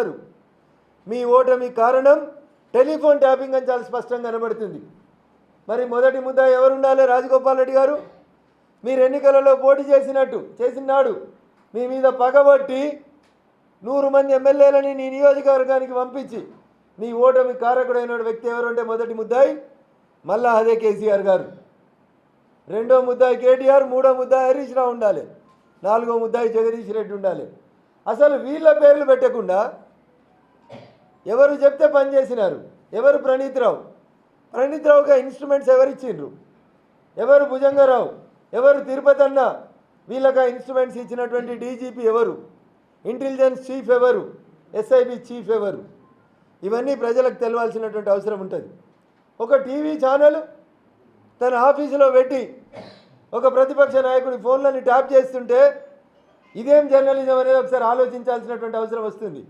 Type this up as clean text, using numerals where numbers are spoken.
ఉన్నారు. మీ ఓటమి కారణం టెలిఫోన్ ట్యాపింగ్ అని చాలా స్పష్టంగా కనబడుతుంది. మరి మొదటి ముద్ద ఎవరు ఉండాలి? రాజగోపాల్ రెడ్డి గారు. మీరు ఎన్నికలలో పోటీ చేసినాడు మీ మీద పగబట్టి 100 మంది ఎమ్మెల్యేలని నీ నియోజకవర్గానికి పంపించి నీ ఓటమి కారకుడైన వ్యక్తి ఎవరు అంటే మొదటి ముద్దాయి మళ్ళా అదే కేసీఆర్ గారు, రెండో ముద్దాయి కేటీఆర్, మూడో ముద్దాయి హరీష్ రావు ఉండాలి, నాలుగో ముద్దాయి జగదీష్ రెడ్డి ఉండాలి. అసలు వీళ్ళ పేర్లు పెట్టకుండా ఎవరు చెప్తే పని చేసినారు? ఎవరు? ప్రణీత్ రావుగా ఇన్స్ట్రుమెంట్స్ ఎవరు ఇచ్చిండ్రు? ఎవరు? భుజంగరావు. ఎవరు? తిరుపతి అన్న. వీళ్ళకి ఇన్స్ట్రుమెంట్స్ ఇచ్చినటువంటి డీజీపీ ఎవరు? ఇంటెలిజెన్స్ చీఫ్ ఎవరు? ఎస్ఐబి చీఫ్ ఎవరు? ఇవన్నీ ప్రజలకు తెలవాల్సినటువంటి అవసరం ఉంటుంది. ఒక టీవీ ఛానల్ తన ఆఫీసులో పెట్టి ఒక ప్రతిపక్ష నాయకుడి ఫోన్లని ట్యాప్ చేస్తుంటే ఇదేం జర్నలిజం అనేది ఒకసారి ఆలోచించాల్సినటువంటి అవసరం వస్తుంది.